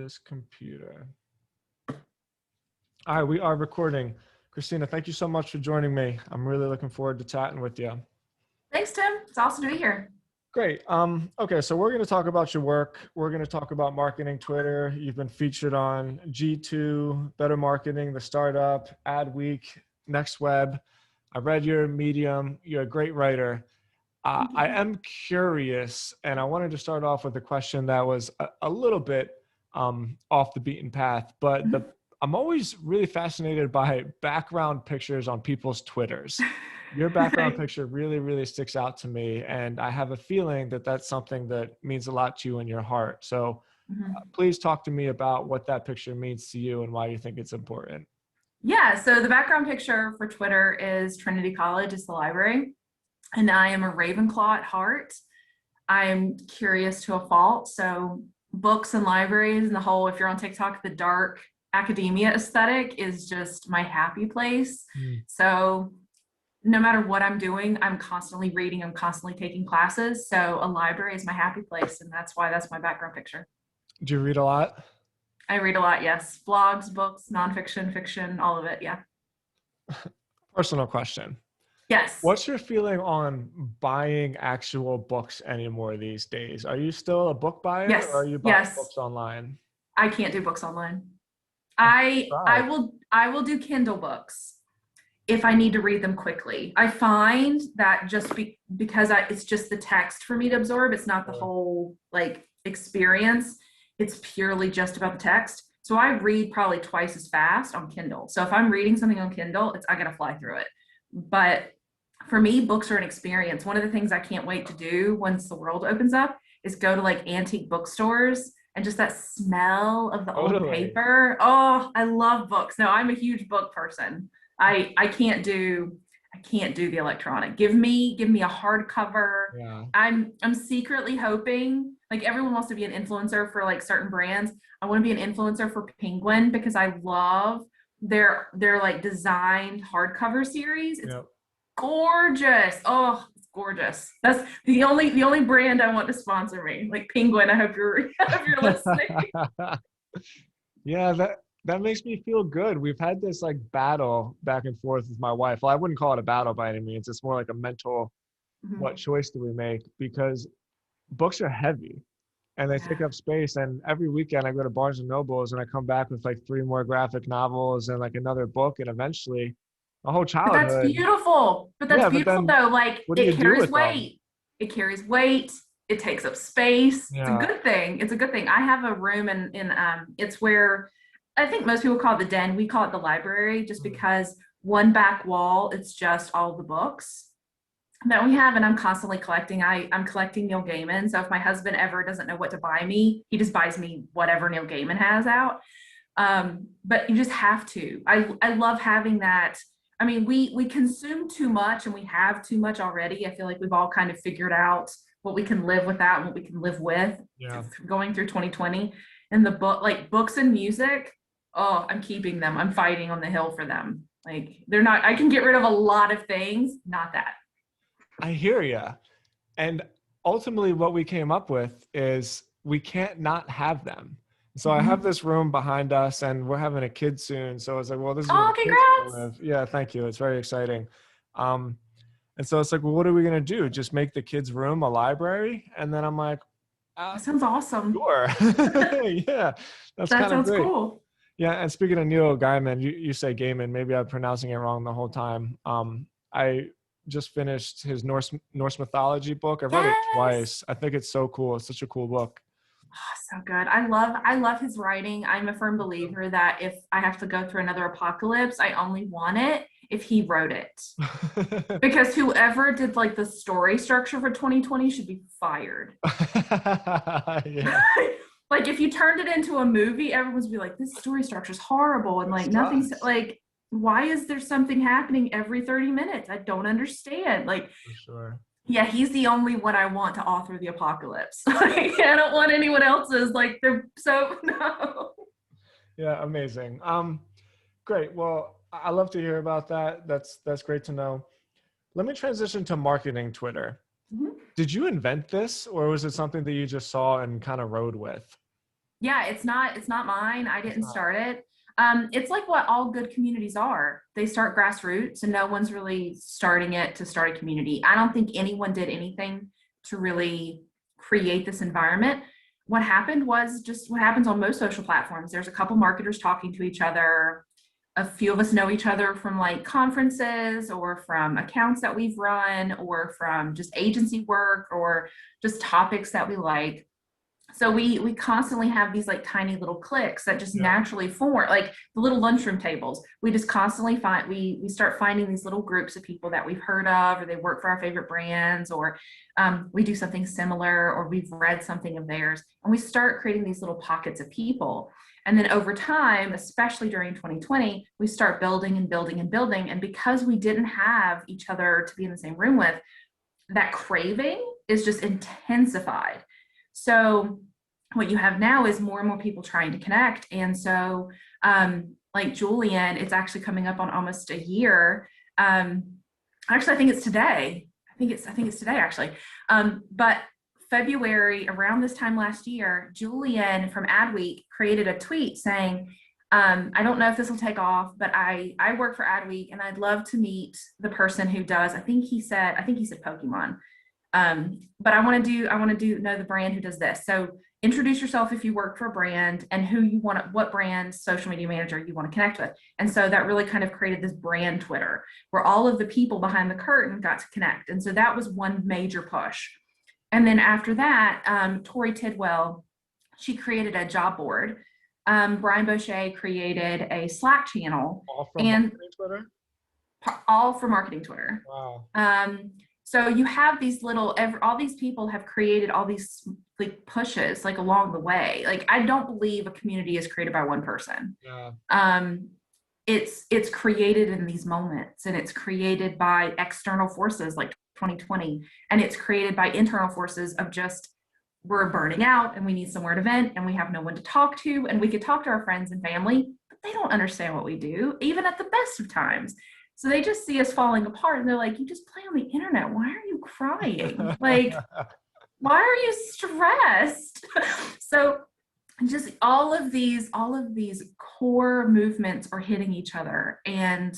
this computer. All right, we are recording. Christina, thank you so much for joining me. I'm really looking forward to chatting with you. Thanks, Tim. It's awesome to be here. Great. Okay, so we're going to talk about your work. We're going to talk about marketing Twitter. You've been featured on G2, Better Marketing, The Startup, Adweek, Next Web. I read your Medium. You're a great writer. I am curious, and I wanted to start off with a question that was a little bit off the beaten path, but I'm always really fascinated by background pictures on people's Twitters. Your background picture really, really sticks out to me, and I have a feeling that that's something that means a lot to you in your heart. So please talk to me about what that picture means to you and why you think it's important. Yeah, so the background picture for Twitter is Trinity College. It's the library. And I am a Ravenclaw at heart. I'm curious to a fault. So books and libraries and the whole, if you're on TikTok, the dark academia aesthetic is just my happy place. So no matter what I'm doing, I'm constantly reading, I'm constantly taking classes. So a library is my happy place. And that's why that's my background picture. Do you read a lot? I read a lot, yes. Blogs, books, nonfiction, fiction, all of it, yeah. Personal question. Yes. What's your feeling on buying actual books anymore these days? Are you still a book buyer or are you buying books online? I can't do books online. I will do Kindle books if I need to read them quickly. I find that just because it's just the text for me to absorb. It's not the whole like experience. It's purely just about the text. So I read probably twice as fast on Kindle. So if I'm reading something on Kindle, I gotta fly through it. But for me, books are an experience. One of the things I can't wait to do once the world opens up is go to like antique bookstores and just that smell of the old paper. Oh, I love books. No, I'm a huge book person. I can't do the electronic. Give me a hardcover. Yeah. I'm secretly hoping, like everyone wants to be an influencer for like certain brands. I want to be an influencer for Penguin because I love their like designed hardcover series. It's gorgeous. Oh, it's gorgeous. That's the only brand I want to sponsor me. Like Penguin. I hope you're listening. Yeah, that makes me feel good. We've had this like battle back and forth with my wife. Well, I wouldn't call it a battle by any means. It's more like a mental, what choice do we make? Because books are heavy and they take up space. And every weekend I go to Barnes and Nobles and I come back with like 3 more graphic novels and like another book. And eventually a whole childhood. But that's beautiful. But that's beautiful though. Like it carries weight. It carries weight. It takes up space. It's a good thing. It's a good thing. I have a room in it's where I think most people call it the den. We call it the library just because one back wall, it's just all the books that we have. And I'm constantly collecting. I'm collecting Neil Gaiman. So if my husband ever doesn't know what to buy me, he just buys me whatever Neil Gaiman has out. But you just have to. I love having that. I mean, we consume too much and we have too much already. I feel like we've all kind of figured out what we can live without and what we can live with going through 2020. And the books and music, oh, I'm keeping them. I'm fighting on the hill for them. Like they're not, I can get rid of a lot of things, not that. I hear you. And ultimately what we came up with is we can't not have them. So I have this room behind us and we're having a kid soon. So I was like, well, this is where the kids live. Yeah, thank you. It's very exciting. And so it's like, well, what are we going to do? Just make the kids' room a library? And then I'm like, that sounds awesome. Sure. Yeah, that sounds great. Cool. Yeah, and speaking of Neil Gaiman, you say Gaiman, maybe I'm pronouncing it wrong the whole time. I just finished his Norse mythology book. I've read it twice. I think it's so cool. It's such a cool book. Oh, so good. I love his writing. I'm a firm believer that if I have to go through another apocalypse, I only want it if he wrote it. Because whoever did like the story structure for 2020 should be fired. Like if you turned it into a movie, everyone's be like, this story structure is horrible. And like nothing's like, why is there something happening every 30 minutes? I don't understand. Like, for sure. Yeah, he's the only one I want to author the apocalypse. Like, I don't want anyone else's. Like, they're so no. Yeah, amazing. Great. Well, I love to hear about that. That's great to know. Let me transition to marketing Twitter. Did you invent this, or was it something that you just saw and kind of rode with? Yeah, it's not mine. I didn't start it. It's like what all good communities are. They start grassroots and no one's really starting it to start a community. I don't think anyone did anything to really create this environment. What happened was just what happens on most social platforms. There's a couple marketers talking to each other. A few of us know each other from like conferences or from accounts that we've run or from just agency work or just topics that we like. So we constantly have these like tiny little cliques that just naturally form, like the little lunchroom tables. We just constantly find we start finding these little groups of people that we've heard of, or they work for our favorite brands, or we do something similar, or we've read something of theirs, and we start creating these little pockets of people. And then over time, especially during 2020, we start building and building and building. And because we didn't have each other to be in the same room with, that craving is just intensified. So what you have now is more and more people trying to connect. And so like Julian, it's actually coming up on almost a year. Actually, I think it's today. I think it's today actually. But February, around this time last year, Julian from Adweek created a tweet saying, I don't know if this will take off, but I work for Adweek and I'd love to meet the person who does, I think he said Pokemon. But I want to do know the brand who does this. So introduce yourself if you work for a brand and who you want to, what brand social media manager you want to connect with. And so that really kind of created this brand Twitter where all of the people behind the curtain got to connect. And so that was one major push. And then after that, Tori Tidwell, she created a job board. Brian Boucher created a Slack channel. All from marketing Twitter? All for marketing Twitter. Wow. So you have these little, all these people have created all these like pushes like along the way. Like I don't believe a community is created by one person. Yeah. It's created in these moments, and it's created by external forces like 2020, and it's created by internal forces of just we're burning out and we need somewhere to vent and we have no one to talk to, and we could talk to our friends and family, but they don't understand what we do, even at the best of times. So they just see us falling apart and they're like, you just play on the internet. Why are you crying? Like, why are you stressed? So just all of these core movements are hitting each other, and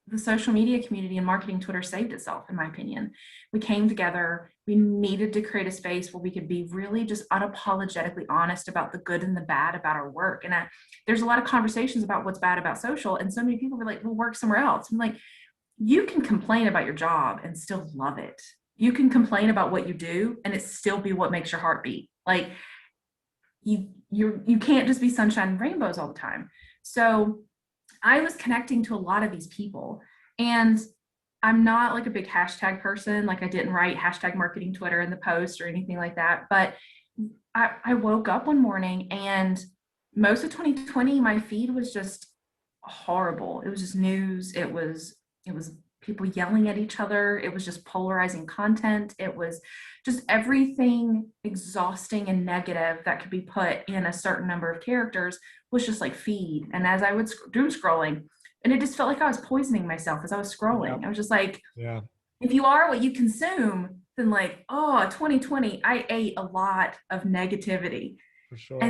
the social media community and marketing Twitter saved itself, in my opinion. We came together. We needed to create a space where we could be really just unapologetically honest about the good and the bad about our work. And there's a lot of conversations about what's bad about social. And so many people were like, we'll work somewhere else. I'm like, you can complain about your job and still love it. You can complain about what you do and it still be what makes your heart beat. Like you can't just be sunshine and rainbows all the time. So I was connecting to a lot of these people, and I'm not like a big hashtag person. Like I didn't write hashtag marketing Twitter in the post or anything like that. But I woke up one morning and most of 2020, my feed was just horrible. It was just news. It was people yelling at each other. It was just polarizing content. It was just everything exhausting and negative that could be put in a certain number of characters was just like feed. And as I would doom scrolling, and it just felt like I was poisoning myself as I was scrolling. I was just like, if you are what you consume, then like, oh, 2020, I ate a lot of negativity. For sure.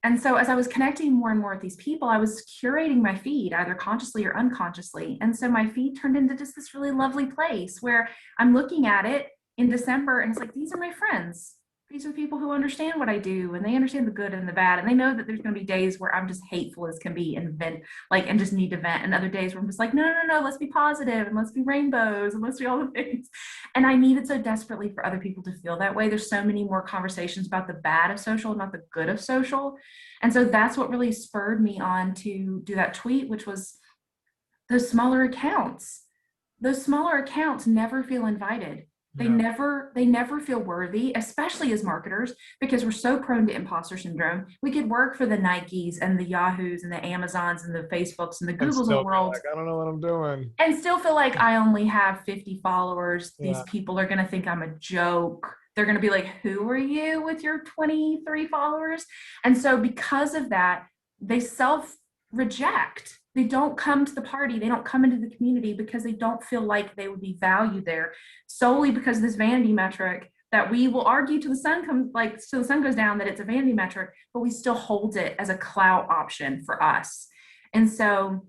And so as I was connecting more and more with these people, I was curating my feed either consciously or unconsciously. And so my feed turned into just this really lovely place where I'm looking at it in December and it's like, these are my friends. These are people who understand what I do, and they understand the good and the bad. And they know that there's going to be days where I'm just hateful as can be and vent, like, and just need to vent. And other days where I'm just like, no, let's be positive and let's be rainbows and let's be all the things. And I needed so desperately for other people to feel that way. There's so many more conversations about the bad of social, not the good of social. And so that's what really spurred me on to do that tweet, which was those smaller accounts. Those smaller accounts never feel invited. They never feel worthy, especially as marketers, because we're so prone to imposter syndrome. We could work for the Nikes and the Yahoos and the Amazons and the Facebooks and the Googles of the world. Like, I don't know what I'm doing. And still feel like I only have 50 followers. These people are going to think I'm a joke. They're going to be like, who are you with your 23 followers? And so because of that, they self-reject. They don't come to the party. They don't come into the community because they don't feel like they would be valued there solely because of this vanity metric that we will argue till the sun comes, like till the sun goes down, that it's a vanity metric, but we still hold it as a clout option for us. And so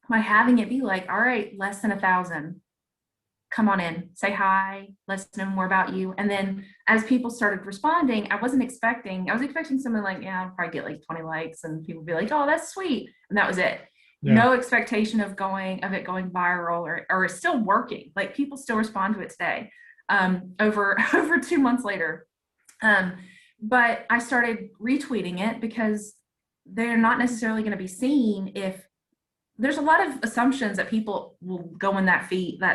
by having it be like, all right, less than 1,000, come on in, say hi, let's know more about you. And then as people started responding, I was expecting someone like, yeah, I'll probably get like 20 likes and people be like, oh, that's sweet. And that was it. Yeah. No expectation of it going viral or it's still working. Like people still respond to it today, over 2 months later. But I started retweeting it because they're not necessarily going to be seen if there's a lot of assumptions that people will go in that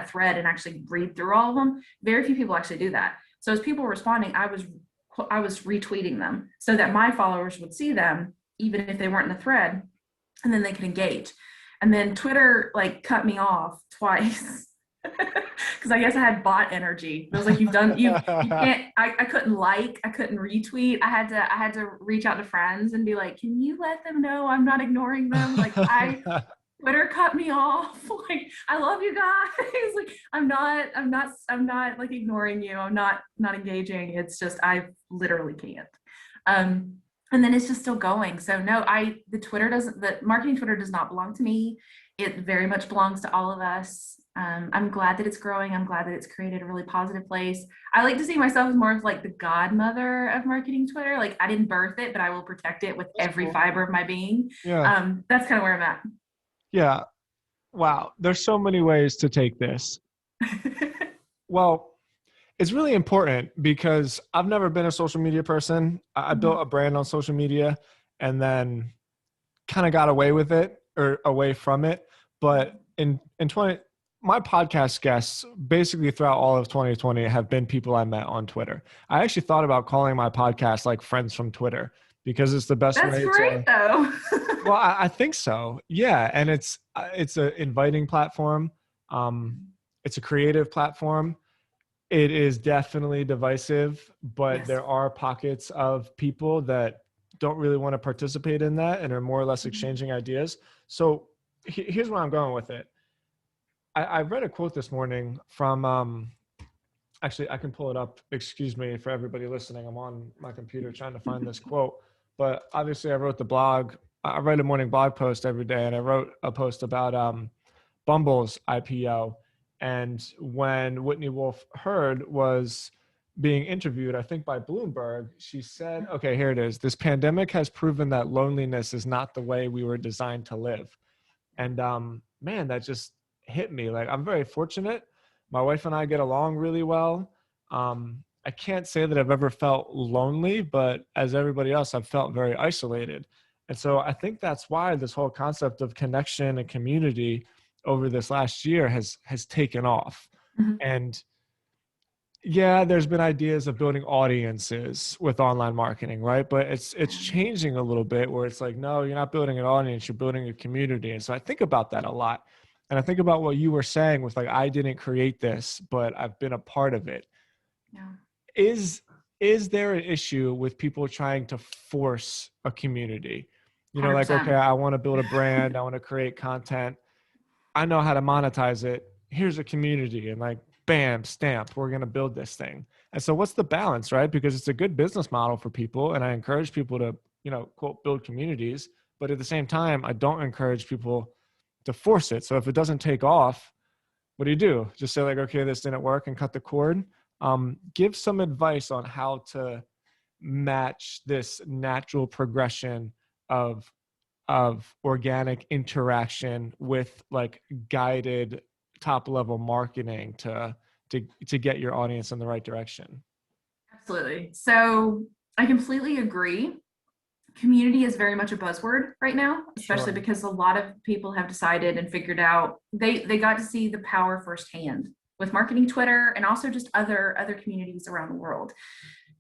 thread and actually read through all of them. Very few people actually do that. So as people were responding, I was retweeting them so that my followers would see them, even if they weren't in the thread, and then they could engage. And then Twitter like cut me off twice because I guess I had bot energy. It was like, you can't, I couldn't I couldn't retweet. I had to reach out to friends and be like, can you let them know I'm not ignoring them? Like Twitter cut me off. Like, I love you guys. Like, I'm not like ignoring you. I'm not engaging. It's just, I literally can't. And then it's just still going. So no, the marketing Twitter does not belong to me. It very much belongs to all of us. I'm glad that it's growing. I'm glad that it's created a really positive place. I like to see myself as more of like the godmother of marketing Twitter. Like, I didn't birth it, but I will protect it with every fiber of my being. Yeah. That's kind of where I'm at. Yeah. Wow. There's so many ways to take this. Well, it's really important because I've never been a social media person. I built a brand on social media and then kind of got away with it or away from it. But my podcast guests basically throughout all of 2020 have been people I met on Twitter. I actually thought about calling my podcast like Friends from Twitter because it's the best way. That's great though. Well, I think so. Yeah. And it's an inviting platform. It's a creative platform. It is definitely divisive, but yes, there are pockets of people that don't really want to participate in that and are more or less exchanging ideas. So here's where I'm going with it. I read a quote this morning from, actually I can pull it up. Excuse me for everybody listening. I'm on my computer trying to find this quote, but obviously I wrote the blog. I write a morning blog post every day, and I wrote a post about Bumble's IPO. And when Whitney Wolfe Herd was being interviewed, I think by Bloomberg, she said, okay, here it is. This pandemic has proven that loneliness is not the way we were designed to live. And man, that just hit me. Like, I'm very fortunate. My wife and I get along really well. I can't say that I've ever felt lonely, but as everybody else, I've felt very isolated. And so I think that's why this whole concept of connection and community over this last year has taken off. Mm-hmm. And yeah, there's been ideas of building audiences with online marketing, right? But it's changing a little bit where it's like, no, you're not building an audience, you're building a community. And so I think about that a lot. And I think about what you were saying with like, I didn't create this, but I've been a part of it. Yeah. Is there an issue with people trying to force a community? You know, 100%. Like, okay, I want to build a brand, I want to create content. I know how to monetize it. Here's a community, and like, bam, stamp, we're going to build this thing. And so what's the balance, right? Because it's a good business model for people. And I encourage people to, you know, quote, build communities. But at the same time, I don't encourage people to force it. So if it doesn't take off, what do? Just say like, okay, this didn't work and cut the cord. Give some advice on how to match this natural progression of organic interaction with like guided top level marketing to get your audience in the right direction. Absolutely. So I completely agree. Community is very much a buzzword right now, especially because a lot of people have decided and figured out they got to see the power firsthand with marketing Twitter and also just other communities around the world.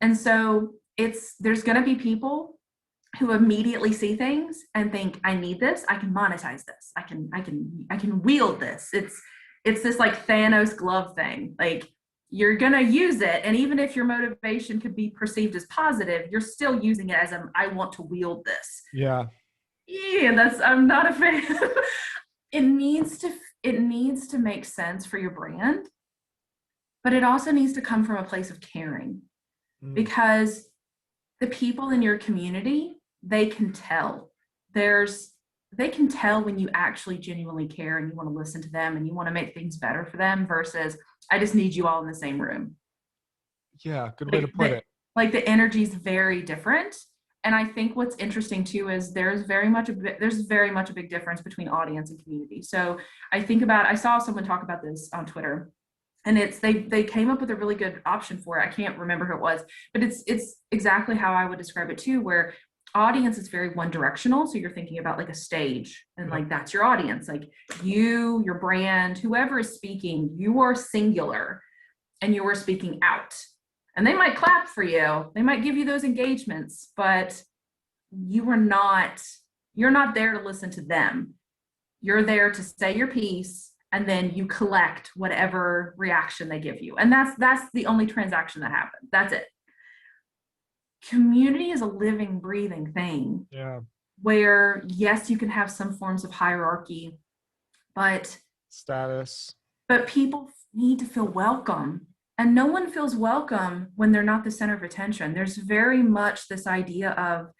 And so there's going to be people who immediately see things and think, I need this, I can monetize this, I can wield this. It's this like Thanos glove thing. Like, you're gonna use it, and even if your motivation could be perceived as positive, you're still using it as I want to wield this. Yeah. I'm not a fan. It needs to make sense for your brand, but it also needs to come from a place of caring. because the people in your community, they can tell. They can tell when you actually genuinely care and you want to listen to them and you want to make things better for them versus I just need you all in the same room. Yeah, good way to put it. Like the energy is very different. And I think what's interesting too is there's very much a big difference between audience and community. So I saw someone talk about this on Twitter, and they came up with a really good option for it. I can't remember who it was, but it's exactly how I would describe it too, where audience is very one directional. So you're thinking about like a stage and like that's your audience, like your brand, whoever is speaking, you are singular and you are speaking out. And they might clap for you, they might give you those engagements, but you're not there to listen to them. You're there to say your piece, and then you collect whatever reaction they give you. And that's the only transaction that happens. That's it. Community is a living, breathing thing. Yeah. Where, yes, you can have some forms of hierarchy, but status. But people need to feel welcome. And no one feels welcome when they're not the center of attention. There's very much this idea of,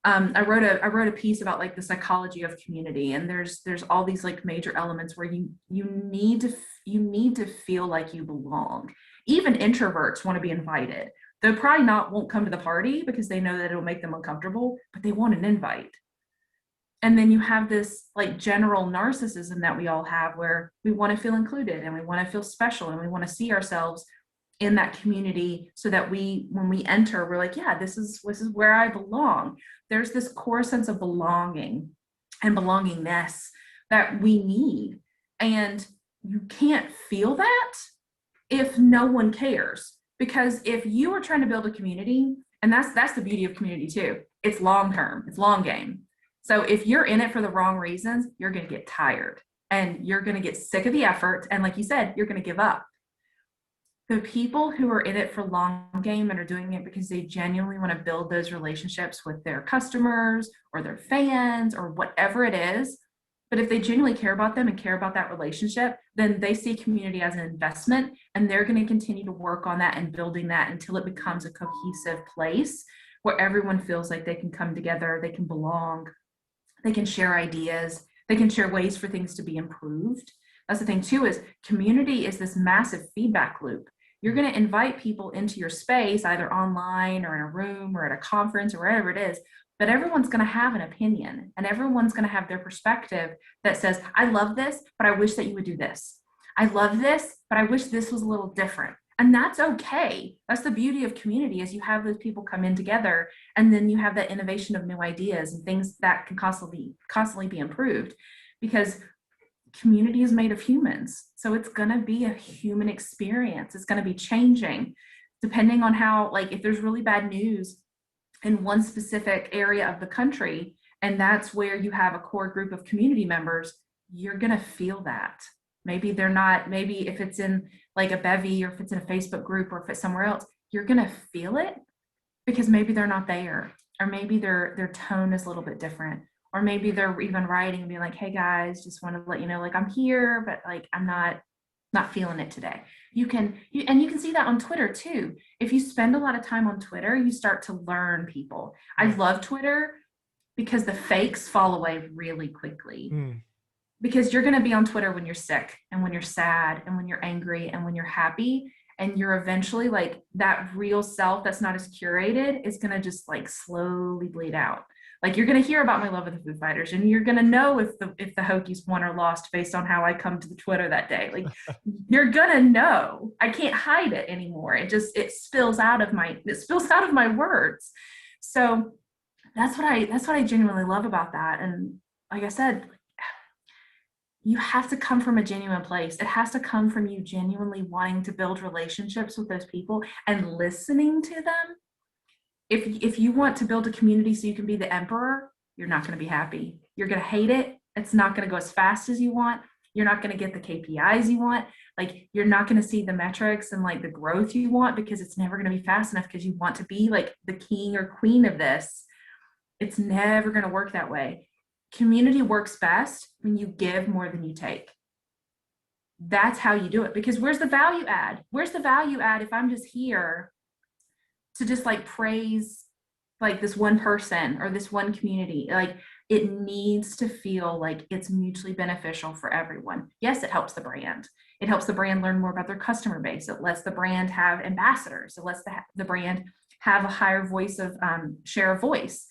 I wrote a piece about like the psychology of community, and there's all these like major elements where you need to feel like you belong. Even introverts want to be invited. They probably won't come to the party because they know that it'll make them uncomfortable, but they want an invite. And then you have this like general narcissism that we all have, where we want to feel included and we want to feel special and we want to see ourselves in that community, so that when we enter, we're like, yeah, this is where I belong. There's this core sense of belonging and belongingness that we need. And you can't feel that if no one cares. Because if you are trying to build a community, and that's the beauty of community too, it's long term, it's long game. So if you're in it for the wrong reasons, you're going to get tired and you're going to get sick of the effort. And like you said, you're going to give up. The people who are in it for long game and are doing it because they genuinely want to build those relationships with their customers or their fans or whatever it is, but if they genuinely care about them and care about that relationship, then they see community as an investment, and they're going to continue to work on that and building that until it becomes a cohesive place where everyone feels like they can come together, they can belong, they can share ideas, they can share ways for things to be improved. That's the thing too, is community is this massive feedback loop. You're going to invite people into your space, either online or in a room or at a conference or wherever it is, but everyone's going to have an opinion and everyone's going to have their perspective that says, I love this, but I wish that you would do this. I love this, but I wish this was a little different. And that's okay. That's the beauty of community, is you have those people come in together, and then you have that innovation of new ideas and things that can constantly be improved, because community is made of humans. So it's going to be a human experience. It's going to be changing depending on how, like, if there's really bad news in one specific area of the country, and that's where you have a core group of community members, you're going to feel that. Maybe they're not, maybe if it's in like a bevy, or if it's in a Facebook group, or if it's somewhere else, you're going to feel it because maybe they're not there, or maybe their tone is a little bit different, or maybe they're even writing and being like, hey guys, just want to let you know, like, I'm here, but like, I'm not feeling it today. You can see that on Twitter too. If you spend a lot of time on Twitter, you start to learn people. I love Twitter because the fakes fall away really quickly. Because you're going to be on Twitter when you're sick and when you're sad and when you're angry and when you're happy, and you're eventually, like, that real self that's not as curated is going to just like slowly bleed out. Like, you're going to hear about my love of the Foo Fighters, and you're going to know if the Hokies won or lost based on how I come to the Twitter that day. Like, you're going to know. I can't hide it anymore. It spills out of my words. So that's what I genuinely love about that. And like I said, you have to come from a genuine place. It has to come from you genuinely wanting to build relationships with those people and listening to them. If you want to build a community so you can be the emperor, you're not going to be happy. You're going to hate it. It's not going to go as fast as you want. You're not going to get the KPIs you want. Like, you're not going to see the metrics and like the growth you want, because it's never going to be fast enough, because you want to be like the king or queen of this. It's never going to work that way. Community works best when you give more than you take. That's how you do it. Because where's the value add? Where's the value add if I'm just here to just like praise like this one person or this one community. Like it needs to feel like it's mutually beneficial for everyone. Yes, it helps the brand. It helps the brand learn more about their customer base. It lets the brand have ambassadors. It lets the brand have a higher voice of share of voice.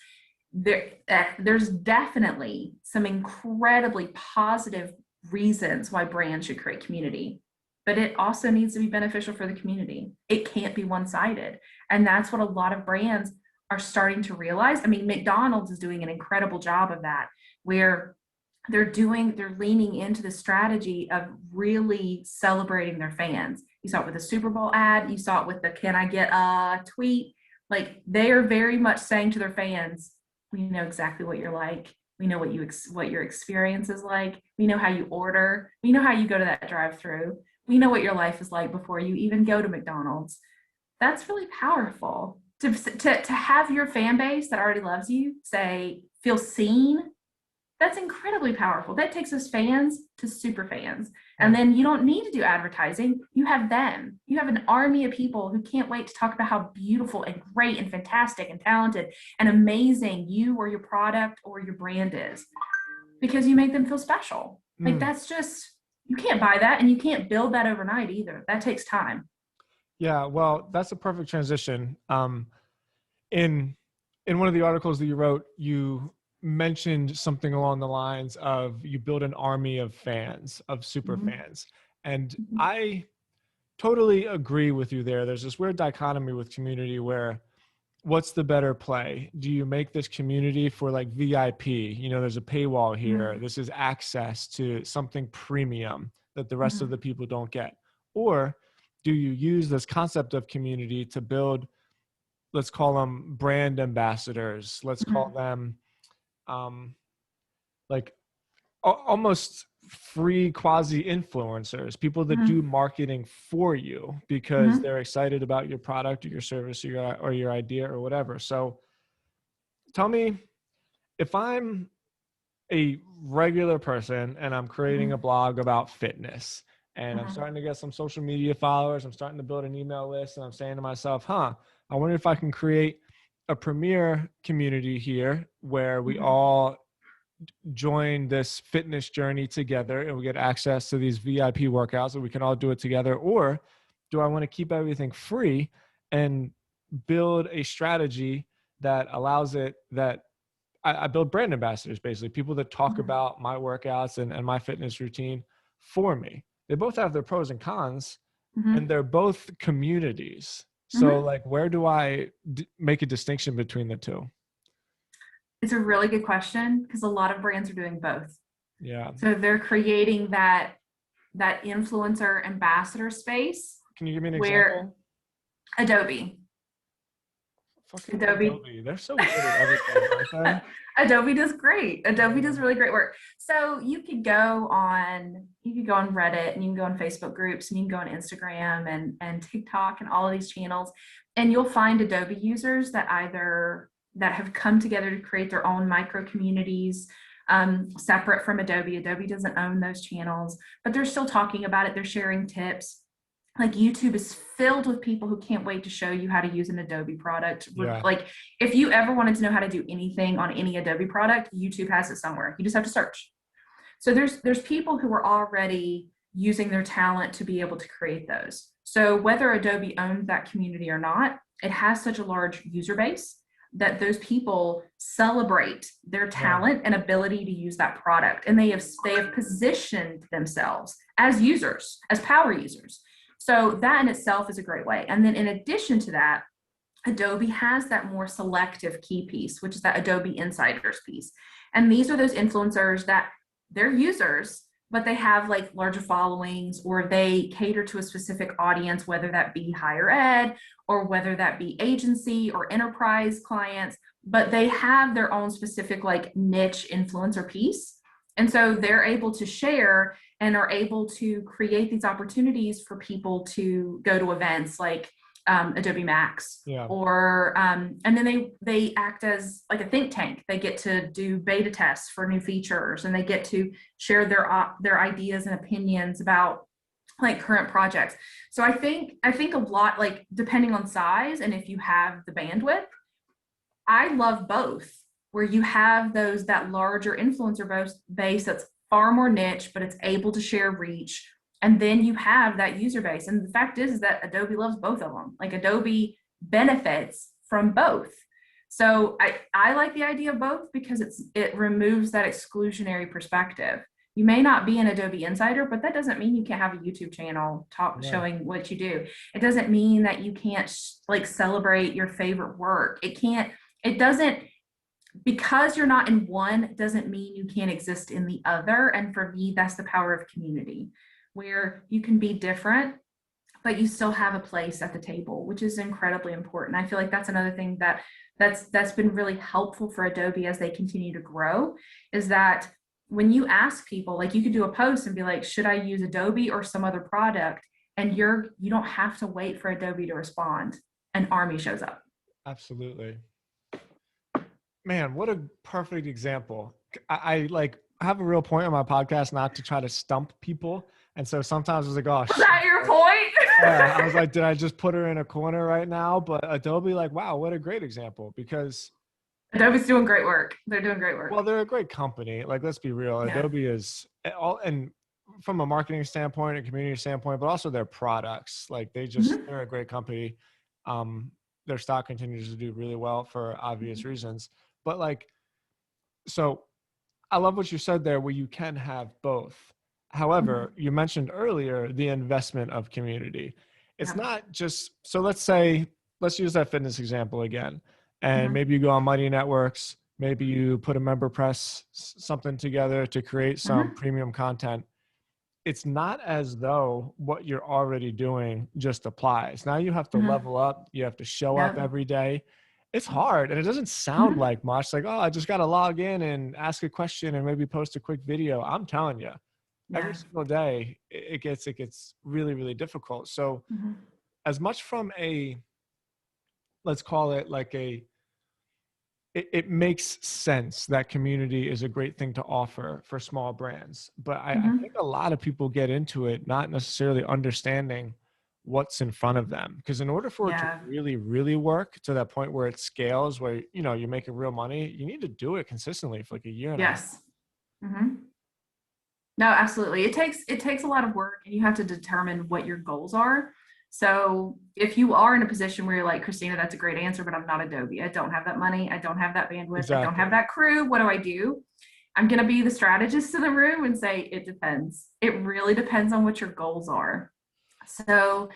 There's definitely some incredibly positive reasons why brands should create community, but it also needs to be beneficial for the community. It can't be one-sided. And that's what a lot of brands are starting to realize. I mean, McDonald's is doing an incredible job of that, where they're leaning into the strategy of really celebrating their fans. You saw it with the Super Bowl ad, you saw it with the "Can I get a tweet?" Like they are very much saying to their fans, we know exactly what you're like. We know what your experience is like. We know how you order. We know how you go to that drive-through. We know what your life is like before you even go to McDonald's. That's really powerful to have your fan base that already loves you feel seen. That's incredibly powerful. That takes us fans to super fans. And then you don't need to do advertising. You have them. You have an army of people who can't wait to talk about how beautiful and great and fantastic and talented and amazing you or your product or your brand is, because you make them feel special. Like that's just, you can't buy that, and you can't build that overnight either. That takes time. Yeah, well, that's a perfect transition. In one of the articles that you wrote, you mentioned something along the lines of you build an army of fans, of super fans. And I totally agree with you there. There's this weird dichotomy with community where what's the better play? Do you make this community for like VIP? You know, there's a paywall here. This is access to something premium that the rest of the people don't get. Or do you use this concept of community to build, let's call them brand ambassadors. Let's call them like almost free quasi influencers, people that do marketing for you because they're excited about your product or your service or your idea or whatever. So tell me, if I'm a regular person and I'm creating a blog about fitness and I'm starting to get some social media followers, I'm starting to build an email list, and I'm saying to myself, I wonder if I can create a premier community here where we all join this fitness journey together and we get access to these VIP workouts and we can all do it together. Or do I want to keep everything free and build a strategy that allows it, that I build brand ambassadors, basically people that talk about my workouts and my fitness routine for me. They both have their pros and cons, and they're both communities. So like, where do I make a distinction between the two? It's a really good question, because a lot of brands are doing both. Yeah. So they're creating that influencer ambassador space. Can you give me an example? Adobe. Fucking Adobe. They're so good at everything, aren't they? Adobe does great. Adobe does really great work. So you could go on Reddit, and you can go on Facebook groups, and you can go on Instagram and TikTok and all of these channels, and you'll find Adobe users that have come together to create their own micro communities, separate from Adobe. Adobe doesn't own those channels, but they're still talking about it. They're sharing tips. Like YouTube is filled with people who can't wait to show you how to use an Adobe product. Yeah. Like if you ever wanted to know how to do anything on any Adobe product, YouTube has it somewhere. You just have to search. So there's people who are already using their talent to be able to create those. So whether Adobe owns that community or not, it has such a large user base that those people celebrate their talent and ability to use that product. And they have positioned themselves as users, as power users. So that in itself is a great way. And then in addition to that, Adobe has that more selective key piece, which is that Adobe Insiders piece. And these are those influencers that they're users, but they have like larger followings, or they cater to a specific audience, whether that be higher ed or whether that be agency or enterprise clients, but they have their own specific like niche influencer piece. And so they're able to share and are able to create these opportunities for people to go to events like Adobe Max, or and then they act as like a think tank. They get to do beta tests for new features, and they get to share their ideas and opinions about like current projects. So I think a lot, like depending on size and if you have the bandwidth, I love both, where you have that larger influencer base that's far more niche, but it's able to share reach. And then you have that user base. And the fact is that Adobe loves both of them. Like Adobe benefits from both. So I like the idea of both because it removes that exclusionary perspective. You may not be an Adobe insider, but that doesn't mean you can't have a YouTube channel showing what you do. It doesn't mean that you can't like celebrate your favorite work. It doesn't, because you're not in one, doesn't mean you can't exist in the other. And for me, that's the power of community, where you can be different, but you still have a place at the table, which is incredibly important. I feel like that's another thing that's been really helpful for Adobe as they continue to grow, is that when you ask people, like you could do a post and be like, should I use Adobe or some other product? And you don't have to wait for Adobe to respond. An army shows up. Absolutely. Man, what a perfect example. I have a real point on my podcast not to try to stump people. And so sometimes I was like, oh, was that your point? Yeah, I was like, did I just put her in a corner right now? But Adobe, like, wow, what a great example, because Adobe's doing great work. They're doing great work. Well, they're a great company. Like, let's be real. Yeah. Adobe is all, and from a marketing standpoint and community standpoint, but also their products. Like they're a great company. Their stock continues to do really well for obvious reasons. But like, so I love what you said there, where you can have both. However, you mentioned earlier the investment of community. It's not just, so let's use that fitness example again. And maybe you go on Mighty Networks, maybe you put a member press something together to create some premium content. It's not as though what you're already doing just applies. Now you have to level up. You have to show up every day. It's hard. And it doesn't sound like much, like, oh, I just got to log in and ask a question and maybe post a quick video. I'm telling you, every single day it gets really, really difficult. So as much from let's call it like it makes sense that community is a great thing to offer for small brands. But I think a lot of people get into it not necessarily understanding what's in front of them. Because in order for it to really, really work to that point where it scales, where, you're making real money, you need to do it consistently for like a year and a half. No, absolutely. It takes a lot of work, and you have to determine what your goals are. So if you are in a position where you're like, Christina, that's a great answer, but I'm not Adobe. I don't have that money. I don't have that bandwidth. Exactly. I don't have that crew. What do I do? I'm going to be the strategist in the room and say, it depends. It really depends on what your goals are. So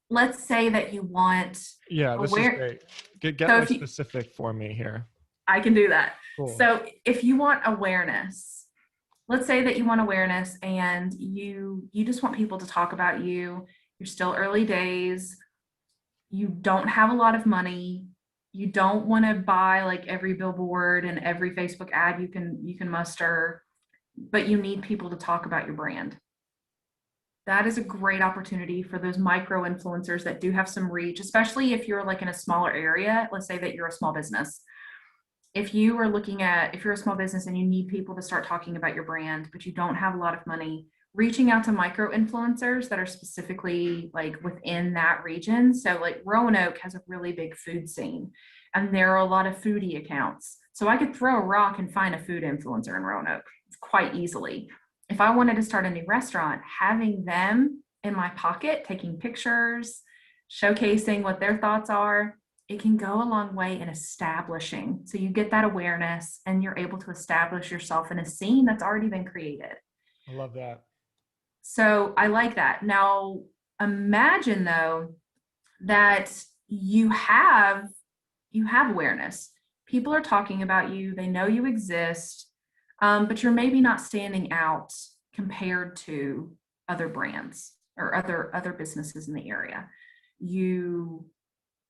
let's say that you want. Yeah, this is great. Get more specific for me here. I can do that. Cool. So if you want awareness, let's say that you want awareness and you just want people to talk about you. You're still early days. You don't have a lot of money. You don't want to buy like every billboard and every Facebook ad you can muster, but you need people to talk about your brand. That is a great opportunity for those micro influencers that do have some reach, especially if you're like in a smaller area. Let's say that you're a small business. If you're a small business and you need people to start talking about your brand, but you don't have a lot of money, reaching out to micro influencers that are specifically like within that region. So like Roanoke has a really big food scene, and there are a lot of foodie accounts. So I could throw a rock and find a food influencer in Roanoke quite easily. If I wanted to start a new restaurant, having them in my pocket, taking pictures, showcasing what their thoughts are, it can go a long way in establishing. So you get that awareness and you're able to establish yourself in a scene that's already been created. I love that. So I like that. Now, imagine though that you have awareness. People are talking about you. They know you exist, but you're maybe not standing out compared to other brands or other businesses in the area.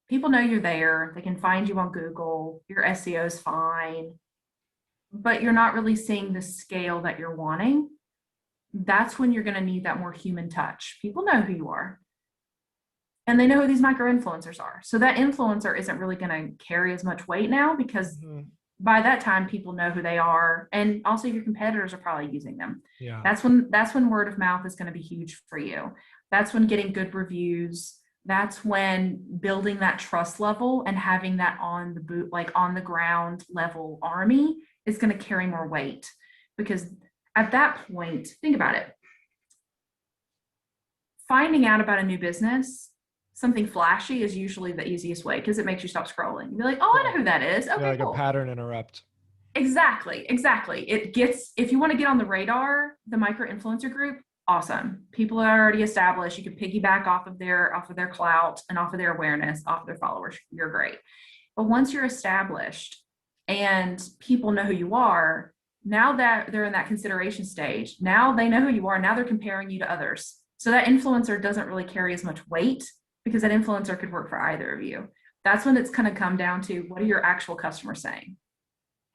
People know you're there. They can find you on Google. Your SEO is fine, but you're not really seeing the scale that you're wanting. That's when you're going to need that more human touch. People know who you are, and they know who these micro influencers are. So that influencer isn't really going to carry as much weight now, because by that time people know who they are, and also your competitors are probably using them. Yeah. That's when word of mouth is going to be huge for you. That's when getting good reviews. That's when building that trust level and having that on the boot, like on the ground level army is going to carry more weight. Because at that point, think about it. Finding out about a new business, something flashy is usually the easiest way because it makes you stop scrolling. You're like, oh, I know who that is. Okay, like cool. A pattern interrupt. Exactly. It gets, if you want to get on the radar, the micro influencer group, awesome. People are already established. You can piggyback off of their clout and off of their awareness, off of their followers. You're great. But once you're established and people know who you are, now that they're in that consideration stage, now they know who you are. Now they're comparing you to others. So that influencer doesn't really carry as much weight because that influencer could work for either of you. That's when it's going to come down to, what are your actual customers saying?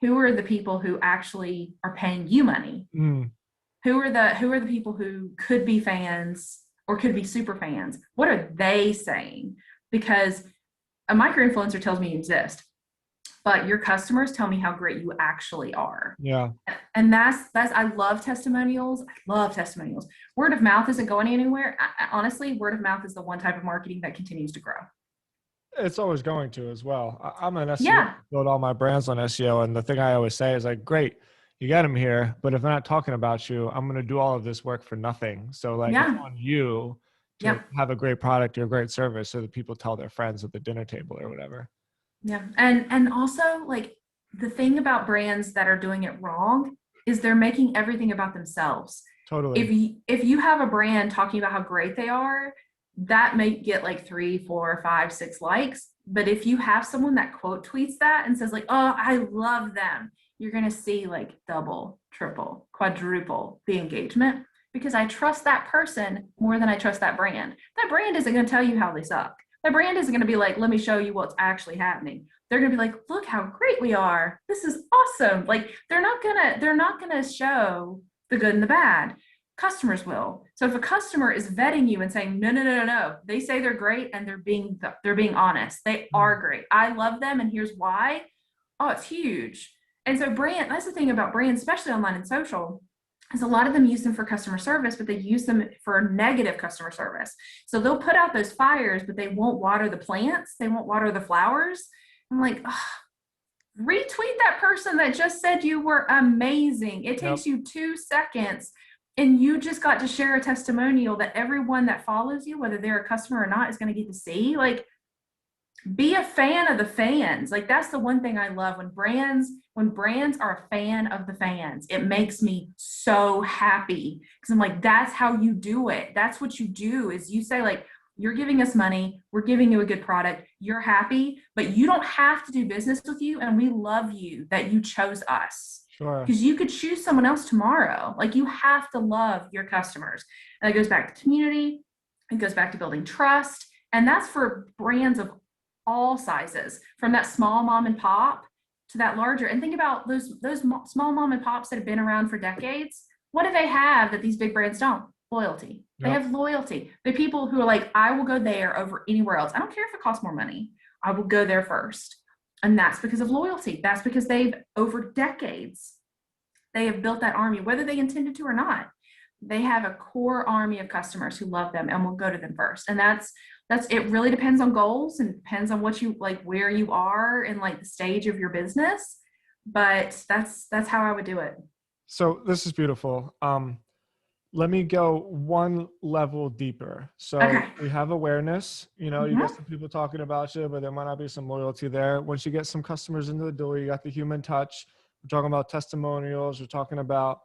Who are the people who actually are paying you money? Who are the people who could be fans or could be super fans? What are they saying? Because a micro influencer tells me you exist, but your customers tell me how great you actually are. Yeah. And that's I love testimonials. I love testimonials. Word of mouth isn't going anywhere. Honestly, word of mouth is the one type of marketing that continues to grow. It's always going to as well. I'm an SEO, yeah. build all my brands on SEO. And the thing I always say is like, great, you get them here, but if they're not talking about you, I'm going to do all of this work for nothing. So like, it's on you to have a great product or a great service so that people tell their friends at the dinner table or whatever. Yeah. And also, like, the thing about brands that are doing it wrong is they're making everything about themselves. Totally. If you have a brand talking about how great they are, that may get like 3, 4, 5, 6 likes. But if you have someone that quote tweets that and says like, oh, I love them, you're going to see like double, triple, quadruple the engagement, because I trust that person more than I trust that brand. That brand isn't going to tell you how they suck. That brand isn't going to be like, let me show you what's actually happening. They're going to be like, look how great we are. This is awesome. Like, they're not going to show the good and the bad. Customers will. So if a customer is vetting you and saying, no, they say they're great and they're being honest. They are great. I love them. And here's why. Oh, it's huge. And so that's the thing about brands, especially online and social, is a lot of them use them for customer service, but they use them for negative customer service. So they'll put out those fires, but they won't water the plants. They won't water the flowers. I'm like, retweet that person that just said you were amazing. It takes you 2 seconds and you just got to share a testimonial that everyone that follows you, whether they're a customer or not, is going to get to see. Like, be a fan of the fans. Like, that's the one thing I love when brands are a fan of the fans. It makes me so happy because I'm like, that's how you do it. That's what you do, is you say like, you're giving us money, we're giving you a good product, you're happy, but you don't have to do business with you, and we love you that you chose us. Sure. Because you could choose someone else tomorrow. Like, you have to love your customers. And it goes back to community. It goes back to building trust. And that's for brands of all sizes, from that small mom and pop to that larger. And think about those small mom and pops that have been around for decades. What do they have that these big brands don't? Loyalty. They have loyalty. The people who are like, I will go there over anywhere else. I don't care if it costs more money. I will go there first. And that's because of loyalty. That's because they've, over decades, they have built that army, whether they intended to or not. They have a core army of customers who love them and will go to them first. And that's it. Really depends on goals and depends on what you like, where you are in like the stage of your business. But that's how I would do it. So this is beautiful. Let me go one level deeper. So we have awareness, you get some people talking about you, but there might not be some loyalty there. Once you get some customers into the door, you got the human touch. We're talking about testimonials. We're talking about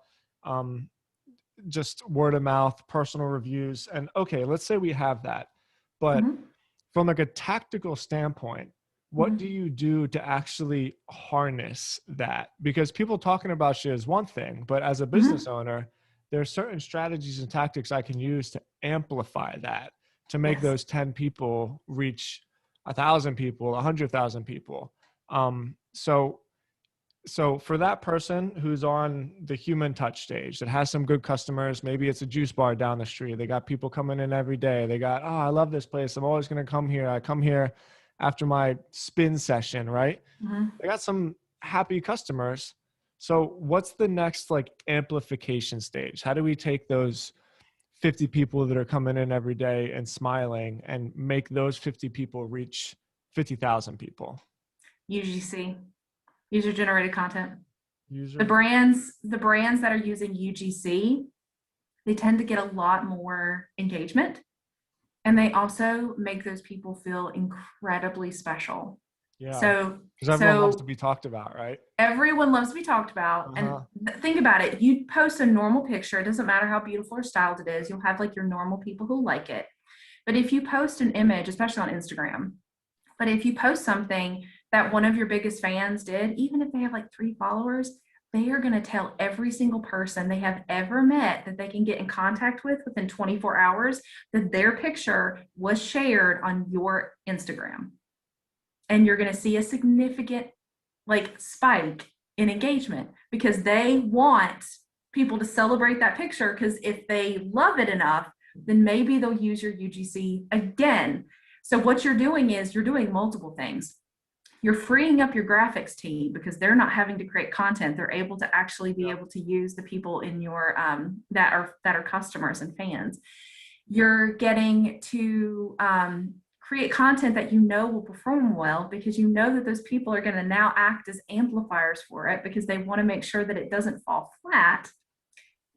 just word of mouth, personal reviews. And okay, let's say we have that. But from like a tactical standpoint, what do you do to actually harness that? Because people talking about you is one thing, but as a business owner, there are certain strategies and tactics I can use to amplify that, to make those 10 people reach 1,000 people, 100,000 people. So for that person who's on the human touch stage that has some good customers, maybe it's a juice bar down the street. They got people coming in every day. They got, oh, I love this place. I'm always going to come here. I come here after my spin session, right? They got some happy customers. So what's the next like amplification stage? How do we take those 50 people that are coming in every day and smiling, and make those 50 people reach 50,000 people. UGC, user generated content. The brands that are using UGC, they tend to get a lot more engagement, and they also make those people feel incredibly special. Yeah. So because everyone loves to be talked about, right? Everyone loves to be talked about. And think about it. You post a normal picture. It doesn't matter how beautiful or styled it is. You'll have like your normal people who like it. But if you post an image, especially on Instagram, but if you post something that one of your biggest fans did, even if they have like 3 followers, they are going to tell every single person they have ever met that they can get in contact with within 24 hours that their picture was shared on your Instagram. And you're going to see a significant like spike in engagement because they want people to celebrate that picture, because if they love it enough, then maybe they'll use your UGC again. So what you're doing is you're doing multiple things. You're freeing up your graphics team because they're not having to create content. They're able to actually be able to use the people in your that are customers and fans. You're getting to create content that you know will perform well, because you know that those people are going to now act as amplifiers for it because they want to make sure that it doesn't fall flat.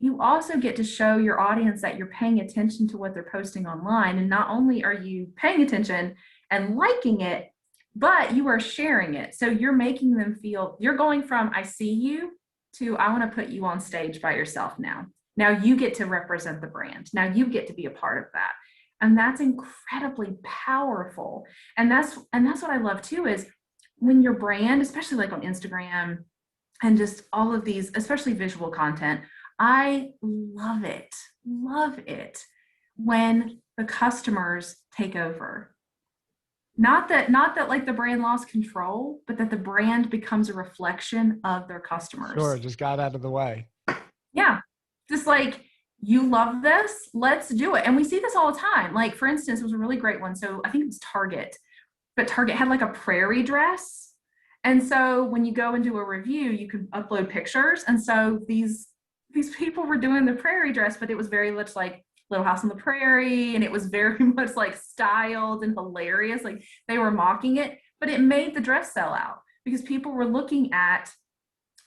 You also get to show your audience that you're paying attention to what they're posting online. And not only are you paying attention and liking it, but you are sharing it. So you're making them feel, you're going from I see you to I want to put you on stage by yourself now. Now you get to represent the brand. Now you get to be a part of that. And that's incredibly powerful. And that's what I love too, is when your brand, especially like on Instagram and just all of these, especially visual content, I love it when the customers take over. Not that like the brand lost control, but that the brand becomes a reflection of their customers. Sure, just got out of the way. Yeah, just like, you love this, let's do it. And we see this all the time. Like, for instance, it was a really great one. So I think it was Target, but Target had like a prairie dress. And so when you go and do a review, you can upload pictures. And so these people were doing the prairie dress, but it was very much like Little House on the Prairie. And it was very much like styled and hilarious. Like they were mocking it, but it made the dress sell out because people were looking at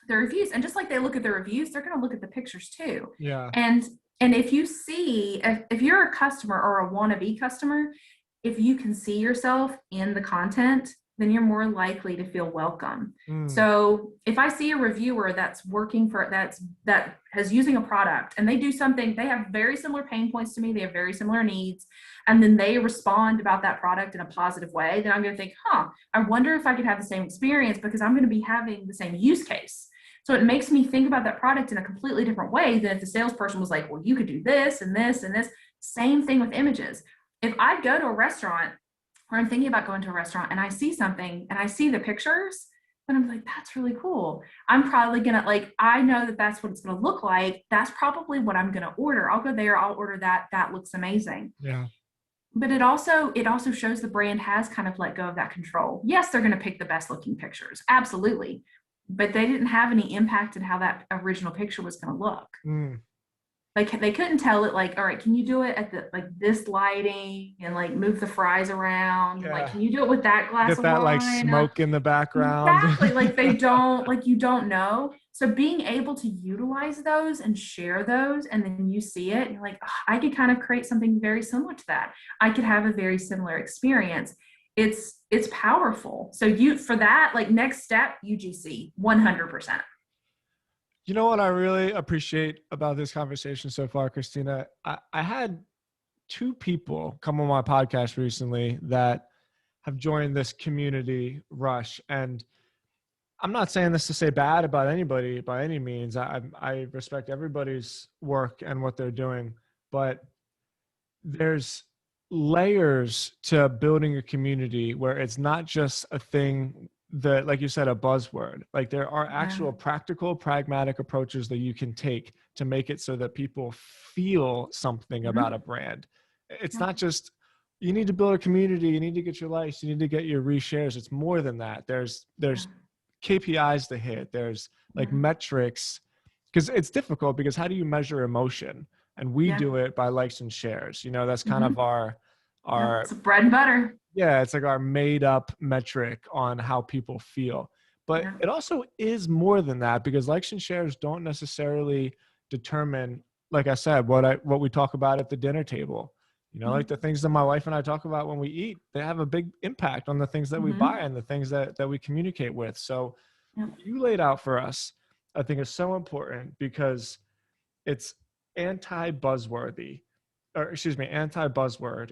the reviews. And just like they look at the reviews, they're going to look at the pictures too. Yeah. And if you see, if you're a customer or a wannabe customer, if you can see yourself in the content, then you're more likely to feel welcome. So if I see a reviewer that's working for that has using a product and they do something, they have very similar pain points to me, they have very similar needs, and then they respond about that product in a positive way, then I'm going to think, I wonder if I could have the same experience because I'm going to be having the same use case. So it makes me think about that product in a completely different way than if the salesperson was like, well, you could do this and this and this. Same thing with images. If I go to a restaurant, or I'm thinking about going to a restaurant and I see something and I see the pictures, then I'm like, that's really cool. I'm probably going to like, I know that that's what it's going to look like. That's probably what I'm going to order. I'll go there. I'll order that. That looks amazing. Yeah. But it also shows the brand has kind of let go of that control. Yes, they're going to pick the best looking pictures. Absolutely. But they didn't have any impact in how that original picture was going to look. Like they couldn't tell it like, all right, can you do it at the like this lighting and like move the fries around? Yeah. Like, can you do it with that glass of wine? Get that like smoke in the background. Exactly. Like they don't, like you don't know. So being able to utilize those and share those, and then you see it, and you're like, I could kind of create something very similar to that. I could have a very similar experience. It's powerful. So for that, like next step, UGC, 100%. You know what I really appreciate about this conversation so far, Christina? I had 2 people come on my podcast recently that have joined this community rush. And I'm not saying this to say bad about anybody by any means. I respect everybody's work and what they're doing, but there's layers to building a community where it's not just a thing that, like you said, a buzzword. Like there are actual practical, pragmatic approaches that you can take to make it so that people feel something about a brand. It's not just, you need to build a community, you need to get your likes, you need to get your reshares. It's more than that. There's KPIs to hit. There's like metrics, because it's difficult, because how do you measure emotion? and we do it by likes and shares. You know, that's kind of our it's bread and butter. Yeah, it's like our made up metric on how people feel. But it also is more than that, because likes and shares don't necessarily determine, like I said, what we talk about at the dinner table. You know, like the things that my wife and I talk about when we eat, they have a big impact on the things that we buy and the things that we communicate with. So you laid out for us, I think is so important, because it's anti-buzzword.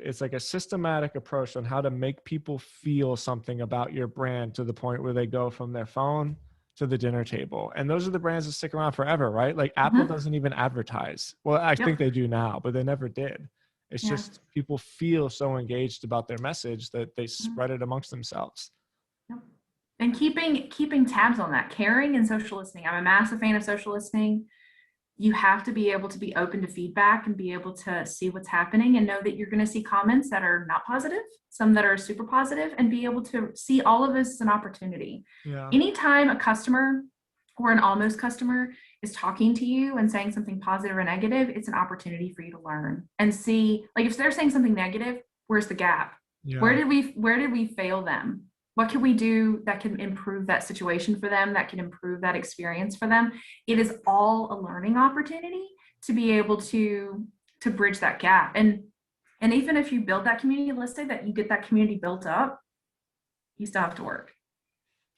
It's like a systematic approach on how to make people feel something about your brand, to the point where they go from their phone to the dinner table. And those are the brands that stick around forever, right? Like Apple doesn't even advertise. Well, I think they do now, but they never did. It's just people feel so engaged about their message that they spread it amongst themselves. And keeping tabs on that, caring and social listening. I'm a massive fan of social listening. You have to be able to be open to feedback and be able to see what's happening, and know that you're going to see comments that are not positive, some that are super positive, and be able to see all of this as an opportunity. Anytime a customer or an almost customer is talking to you and saying something positive or negative, it's an opportunity for you to learn and see, like, if they're saying something negative, where's the gap? Where did we fail them? What can we do that can improve that situation for them, that can improve that experience for them? It is all a learning opportunity to be able to bridge that gap. And even if you build that community, let's say that you get that community built up, you still have to work.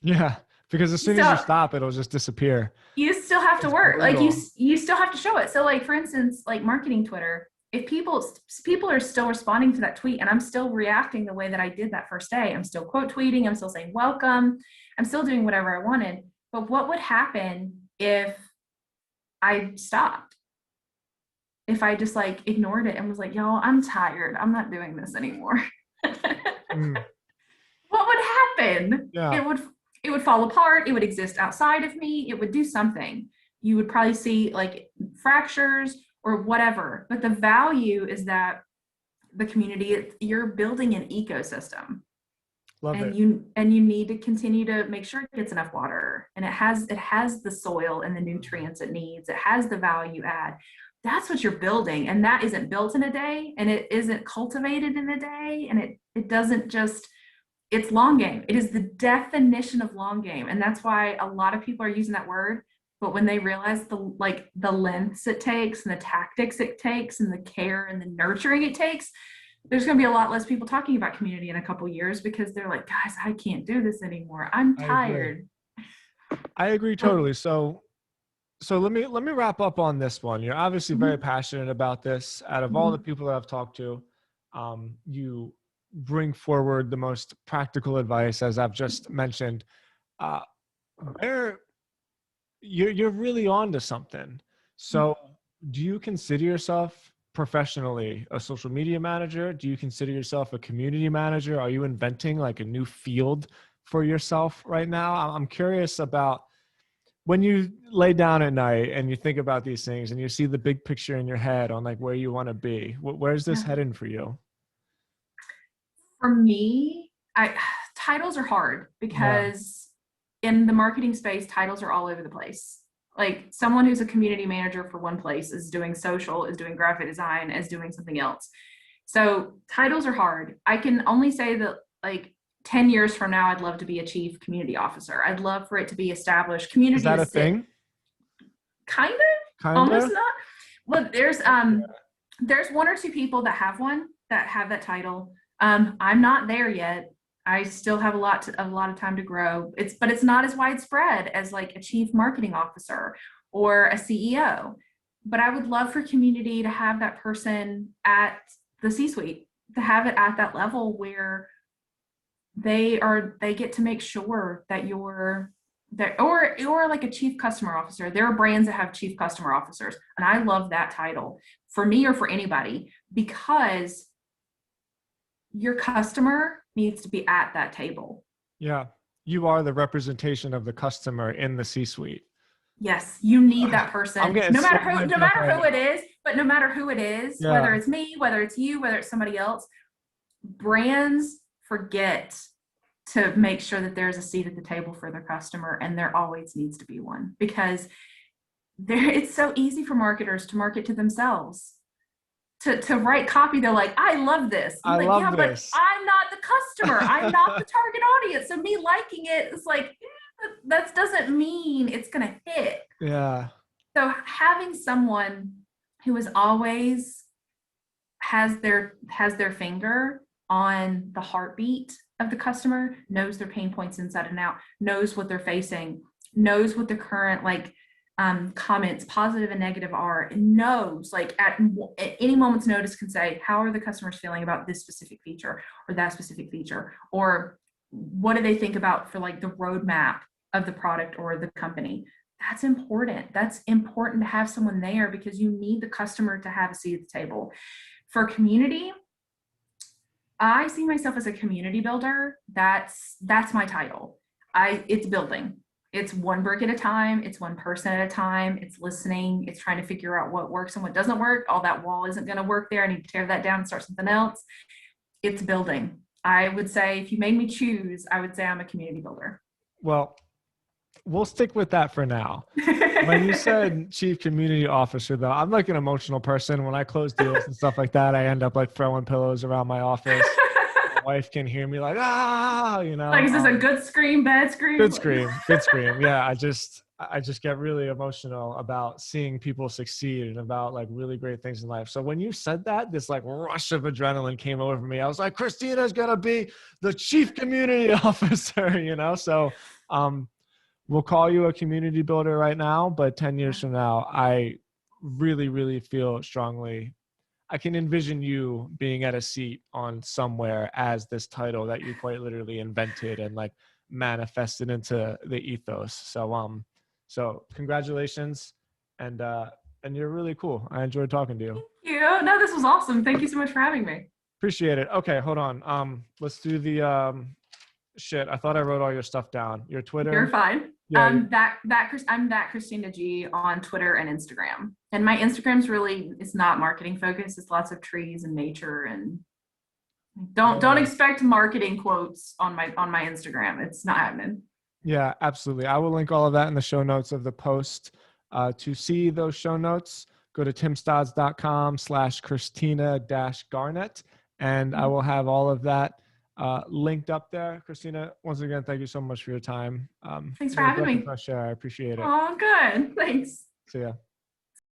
Yeah, because as soon as you stop, it'll just disappear. You still have to work. Like you still have to show it. So like, for instance, like marketing Twitter, if people are still responding to that tweet and I'm still reacting the way that I did that first day, I'm still quote tweeting, I'm still saying welcome, I'm still doing whatever I wanted. But what would happen if I stopped? If I just like ignored it and was like, y'all, I'm tired, I'm not doing this anymore. What would happen? It would fall apart. It would exist outside of me. It would do something. You would probably see like fractures or whatever. But the value is that the community, you're building an ecosystem. You need to continue to make sure it gets enough water, and it has the soil and the nutrients it needs. It has the value add. That's what you're building, and that isn't built in a day, and it isn't cultivated in a day, and it doesn't just, it's long game. It is the definition of long game, and that's why a lot of people are using that word. But when they realize the lengths it takes and the tactics it takes and the care and the nurturing it takes, there's going to be a lot less people talking about community in a couple of years, because they're like, guys, I can't do this anymore. I'm tired. I agree totally. So let me wrap up on this one. You're obviously very passionate about this. Out of all the people that I've talked to, you bring forward the most practical advice, as I've just mentioned. You're really on to something. So do you consider yourself professionally a social media manager? Do you consider yourself a community manager? Are you inventing like a new field for yourself right now? I'm curious about, when you lay down at night and you think about these things and you see the big picture in your head on like where you want to be, where's this heading for you? For me, titles are hard, because in the marketing space, titles are all over the place. Like someone who's a community manager for one place is doing social, is doing graphic design, is doing something else. So titles are hard. I can only say that like 10 years from now, I'd love to be a chief community officer. I'd love for it to be established. Community is that a thing? Kind of, almost not. Well, there's one or two people that have that title. I'm not there yet. I still have a lot of time to grow. But it's not as widespread as like a chief marketing officer or a CEO. But I would love for community to have that person at the C-suite, to have it at that level where they get to make sure that you're there, or like a chief customer officer. There are brands that have chief customer officers, and I love that title for me or for anybody, because your customer needs to be at that table. Yeah. You are the representation of the customer in the C-suite. No matter who it is, whether it's me, whether it's you, whether it's somebody else, brands forget to make sure that there's a seat at the table for their customer, and there always needs to be one, because it's so easy for marketers to market to themselves. To write copy, they're like, I love this. I like, love yeah, but this. I'm not the customer. I'm not the target audience. So me liking it is like, that doesn't mean it's gonna hit. Yeah. So having someone who is always has their finger on the heartbeat of the customer, knows their pain points inside and out, knows what they're facing, knows what the current comments, positive and negative, are, and knows like at any moment's notice can say, how are the customers feeling about this specific feature or that specific feature, or what do they think about for like the roadmap of the product or the company. That's important. That's important to have someone there, because you need the customer to have a seat at the table. For community, I see myself as a community builder. That's my title. It's building. It's one brick at a time. It's one person at a time. It's listening. It's trying to figure out what works and what doesn't work. All that wall isn't going to work there. I need to tear that down and start something else. It's building. I would say if you made me choose, I would say I'm a community builder. Well, we'll stick with that for now. When you said chief community officer, though, I'm like an emotional person. When I close deals and stuff like that, I end up like throwing pillows around my office. My wife can hear me like, you know. Like, is this a good scream, bad scream? Good scream, good scream. Yeah, I just get really emotional about seeing people succeed and about like really great things in life. So when you said that, this like rush of adrenaline came over me. I was like, Christina's gonna be the chief community officer, you know. So we'll call you a community builder right now, but 10 years from now, I really, really feel strongly I can envision you being at a seat on somewhere as this title that you quite literally invented and like manifested into the ethos. So congratulations. And you're really cool. I enjoyed talking to you. Thank you. No, this was awesome. Thank you so much for having me. Appreciate it. Okay, hold on. Let's do the shit. I thought I wrote all your stuff down. Your Twitter. You're fine. Yeah, I'm that Christina G on Twitter and Instagram. And my Instagram's really, it's not marketing focused. It's lots of trees and nature, and don't expect marketing quotes on my Instagram. It's not happening. Yeah, absolutely. I will link all of that in the show notes of the post. To see those show notes, go to timstodds.com/Christina-Garnett, and I will have all of that linked up there. Christina, once again, thank you so much for your time. Thanks for having me. Fresh air. I appreciate it. Oh, good. Thanks. See ya.